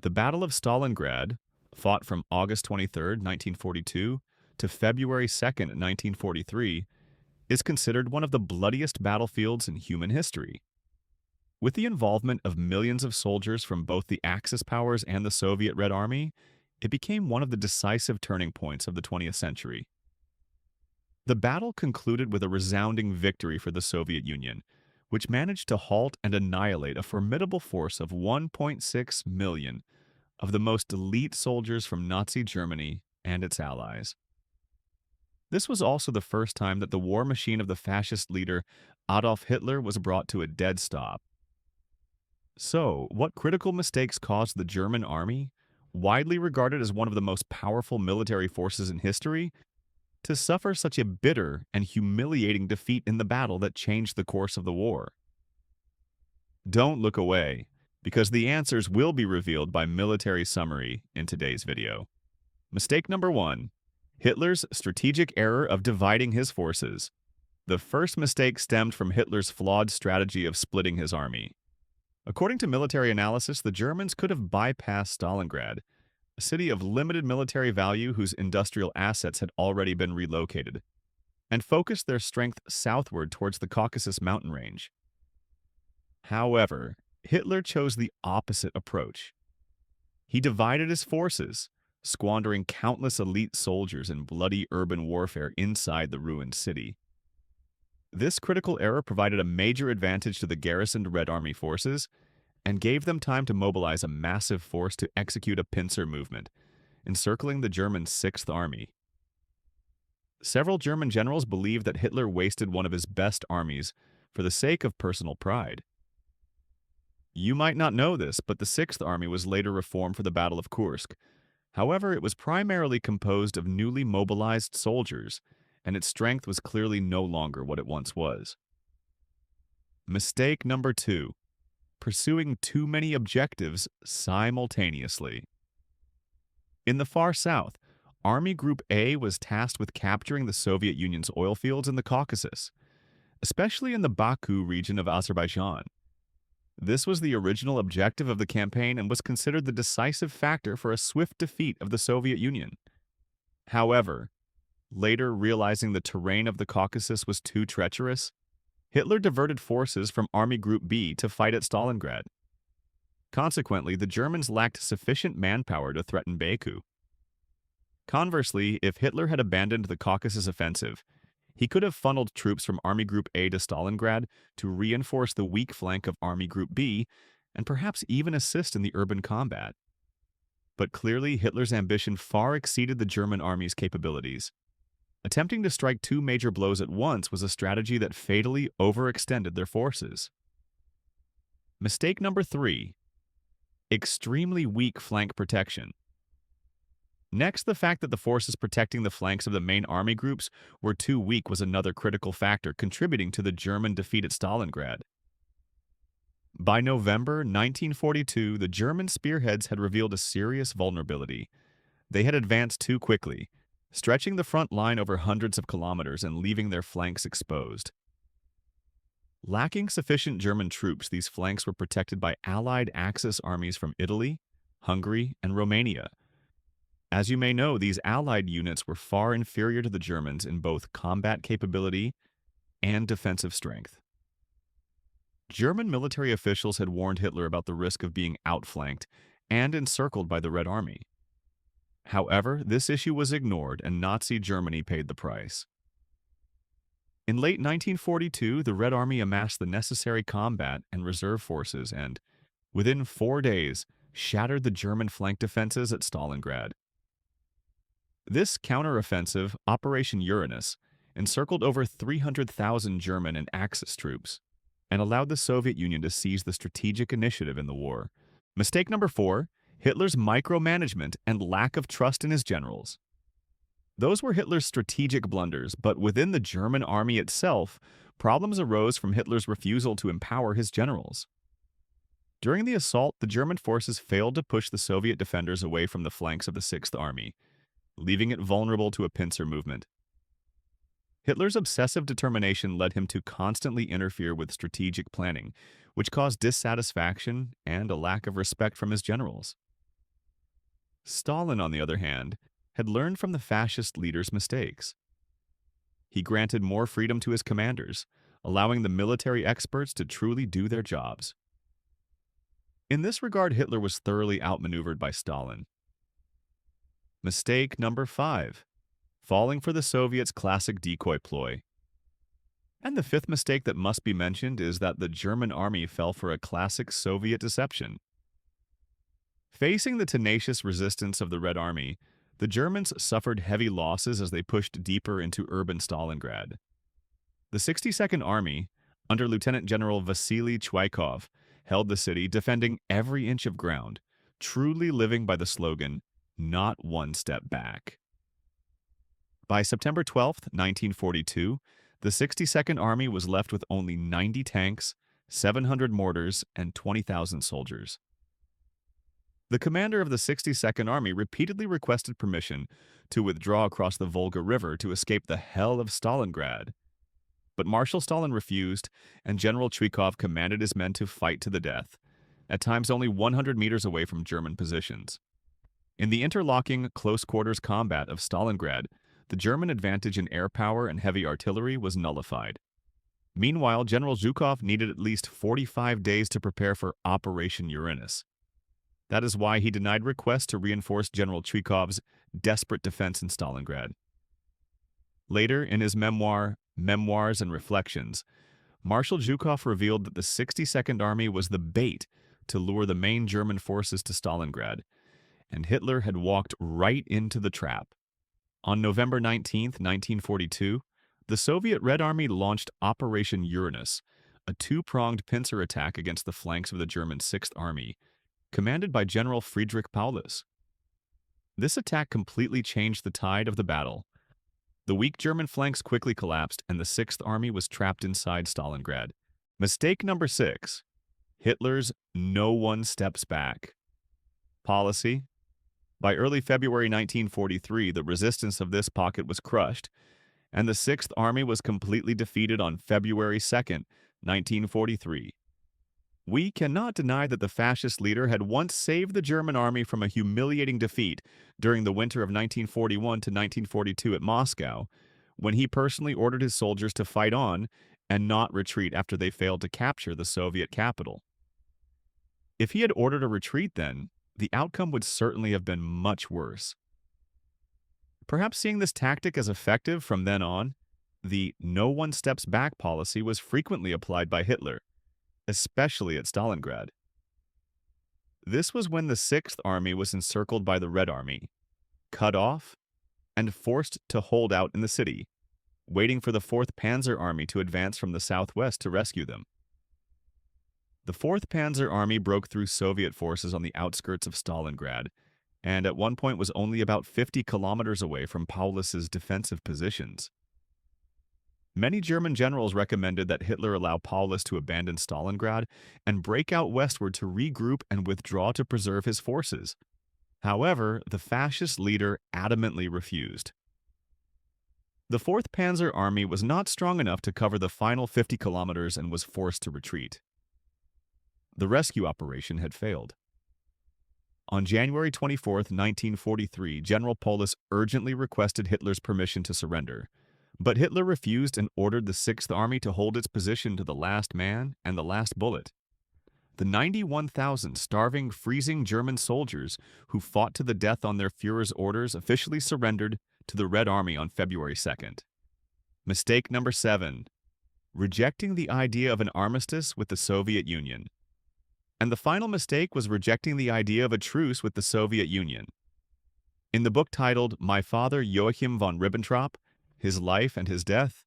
The Battle of Stalingrad, fought from August 23, 1942 to February 2, 1943, is considered one of the bloodiest battlefields in human history. With the involvement of millions of soldiers from both the Axis powers and the Soviet Red Army, it became one of the decisive turning points of the 20th century. The battle concluded with a resounding victory for the Soviet Union, which managed to halt and annihilate a formidable force of 1.6 million of the most elite soldiers from Nazi Germany and its allies. This was also the first time that the war machine of the fascist leader Adolf Hitler was brought to a dead stop. So, what critical mistakes caused the German army, widely regarded as one of the most powerful military forces in history, to suffer such a bitter and humiliating defeat in the battle that changed the course of the war? Don't look away, because the answers will be revealed by military summary in today's video. Mistake number 1. Hitler's strategic error of dividing his forces. The first mistake stemmed from Hitler's flawed strategy of splitting his army. According to military analysis, the Germans could have bypassed Stalingrad, a city of limited military value whose industrial assets had already been relocated, and focused their strength southward towards the Caucasus mountain range. However, Hitler chose the opposite approach. He divided his forces, squandering countless elite soldiers in bloody urban warfare inside the ruined city. This critical error provided a major advantage to the garrisoned Red Army forces and gave them time to mobilize a massive force to execute a pincer movement, encircling the German Sixth Army. Several German generals believed that Hitler wasted one of his best armies for the sake of personal pride. You might not know this, but the Sixth Army was later reformed for the Battle of Kursk. However, it was primarily composed of newly mobilized soldiers, and its strength was clearly no longer what it once was. Mistake number 2. Pursuing too many objectives simultaneously. In the far south, Army Group A was tasked with capturing the Soviet Union's oil fields in the Caucasus, especially in the Baku region of Azerbaijan. This was the original objective of the campaign and was considered the decisive factor for a swift defeat of the Soviet Union. However, later realizing the terrain of the Caucasus was too treacherous, Hitler diverted forces from Army Group B to fight at Stalingrad. Consequently, the Germans lacked sufficient manpower to threaten Baku. Conversely, if Hitler had abandoned the Caucasus offensive, he could have funneled troops from Army Group A to Stalingrad to reinforce the weak flank of Army Group B and perhaps even assist in the urban combat. But clearly, Hitler's ambition far exceeded the German army's capabilities. Attempting to strike two major blows at once was a strategy that fatally overextended their forces. Mistake number 3. Extremely weak flank protection. Next, the fact that the forces protecting the flanks of the main army groups were too weak was another critical factor contributing to the German defeat at Stalingrad. By November 1942, the German spearheads had revealed a serious vulnerability. They had advanced too quickly, stretching the front line over hundreds of kilometers and leaving their flanks exposed. Lacking sufficient German troops, these flanks were protected by Allied Axis armies from Italy, Hungary, and Romania. As you may know, these Allied units were far inferior to the Germans in both combat capability and defensive strength. German military officials had warned Hitler about the risk of being outflanked and encircled by the Red Army. However, this issue was ignored and Nazi Germany paid the price. In late 1942, the Red Army amassed the necessary combat and reserve forces and, within 4 days, shattered the German flank defenses at Stalingrad. This counteroffensive, Operation Uranus, encircled over 300,000 German and Axis troops and allowed the Soviet Union to seize the strategic initiative in the war. Mistake number 4, Hitler's micromanagement and lack of trust in his generals. Those were Hitler's strategic blunders, but within the German army itself, problems arose from Hitler's refusal to empower his generals. During the assault, the German forces failed to push the Soviet defenders away from the flanks of the Sixth Army, leaving it vulnerable to a pincer movement. Hitler's obsessive determination led him to constantly interfere with strategic planning, which caused dissatisfaction and a lack of respect from his generals. Stalin, on the other hand, had learned from the fascist leader's mistakes. He granted more freedom to his commanders, allowing the military experts to truly do their jobs. In this regard, Hitler was thoroughly outmaneuvered by Stalin. Mistake number 5. Falling for the Soviets' classic decoy ploy. And the fifth mistake that must be mentioned is that the German army fell for a classic Soviet deception. Facing the tenacious resistance of the Red Army, the Germans suffered heavy losses as they pushed deeper into urban Stalingrad. The 62nd Army, under Lieutenant General Vasily Chuikov, held the city, defending every inch of ground, truly living by the slogan, "Not one step back." By September 12, 1942, the 62nd Army was left with only 90 tanks, 700 mortars, and 20,000 soldiers. The commander of the 62nd Army repeatedly requested permission to withdraw across the Volga River to escape the hell of Stalingrad. But Marshal Stalin refused, and General Chuikov commanded his men to fight to the death, at times only 100 meters away from German positions. In the interlocking, close-quarters combat of Stalingrad, the German advantage in air power and heavy artillery was nullified. Meanwhile, General Zhukov needed at least 45 days to prepare for Operation Uranus. That is why he denied requests to reinforce General Chuikov's desperate defense in Stalingrad. Later, in his memoir, Memoirs and Reflections, Marshal Zhukov revealed that the 62nd Army was the bait to lure the main German forces to Stalingrad, and Hitler had walked right into the trap. On November 19, 1942, the Soviet Red Army launched Operation Uranus, a two-pronged pincer attack against the flanks of the German 6th Army, commanded by General Friedrich Paulus. This attack completely changed the tide of the battle. The weak German flanks quickly collapsed, and the 6th Army was trapped inside Stalingrad. Mistake number 6. Hitler's "no one steps back" policy. By early February 1943, the resistance of this pocket was crushed, and the 6th Army was completely defeated on February 2, 1943. We cannot deny that the fascist leader had once saved the German army from a humiliating defeat during the winter of 1941 to 1942 at Moscow, when he personally ordered his soldiers to fight on and not retreat after they failed to capture the Soviet capital. If he had ordered a retreat then, the outcome would certainly have been much worse. Perhaps seeing this tactic as effective from then on, the "no one steps back" policy was frequently applied by Hitler, especially at Stalingrad. This was when the 6th Army was encircled by the Red Army, cut off, and forced to hold out in the city, waiting for the 4th Panzer Army to advance from the southwest to rescue them. The 4th Panzer Army broke through Soviet forces on the outskirts of Stalingrad, and at one point was only about 50 kilometers away from Paulus's defensive positions. Many German generals recommended that Hitler allow Paulus to abandon Stalingrad and break out westward to regroup and withdraw to preserve his forces. However, the fascist leader adamantly refused. The 4th Panzer Army was not strong enough to cover the final 50 kilometers and was forced to retreat. The rescue operation had failed. On January 24, 1943, General Paulus urgently requested Hitler's permission to surrender, but Hitler refused and ordered the 6th Army to hold its position to the last man and the last bullet. The 91,000 starving, freezing German soldiers who fought to the death on their Führer's orders officially surrendered to the Red Army on February 2nd. Mistake number 7. Rejecting the idea of an armistice with the Soviet Union. And the final mistake was rejecting the idea of a truce with the Soviet Union. In the book titled My Father Joachim von Ribbentrop, His Life and His Death,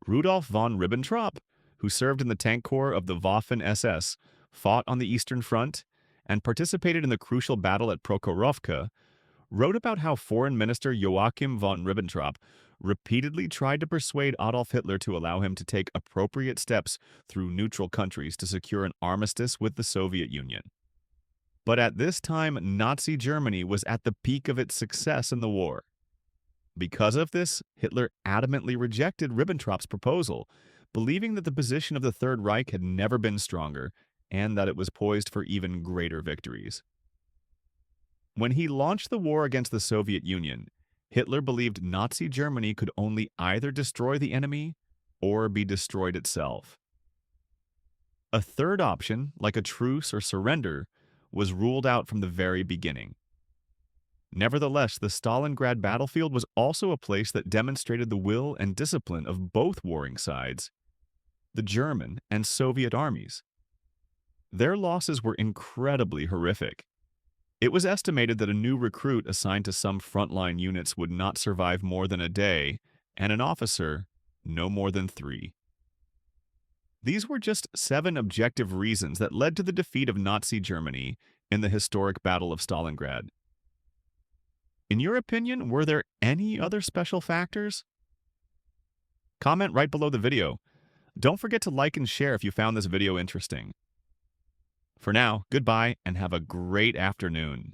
Rudolf von Ribbentrop, who served in the tank corps of the Waffen-SS, fought on the Eastern Front, and participated in the crucial battle at Prokhorovka, wrote about how Foreign Minister Joachim von Ribbentrop repeatedly tried to persuade Adolf Hitler to allow him to take appropriate steps through neutral countries to secure an armistice with the Soviet Union. But at this time, Nazi Germany was at the peak of its success in the war. Because of this, Hitler adamantly rejected Ribbentrop's proposal, believing that the position of the Third Reich had never been stronger and that it was poised for even greater victories. When he launched the war against the Soviet Union, Hitler believed Nazi Germany could only either destroy the enemy or be destroyed itself. A third option, like a truce or surrender, was ruled out from the very beginning. Nevertheless, the Stalingrad battlefield was also a place that demonstrated the will and discipline of both warring sides, the German and Soviet armies. Their losses were incredibly horrific. It was estimated that a new recruit assigned to some frontline units would not survive more than a day, and an officer no more than 3. These were just 7 objective reasons that led to the defeat of Nazi Germany in the historic Battle of Stalingrad. In your opinion, were there any other special factors? Comment right below the video. Don't forget to like and share if you found this video interesting. For now, goodbye and have a great afternoon.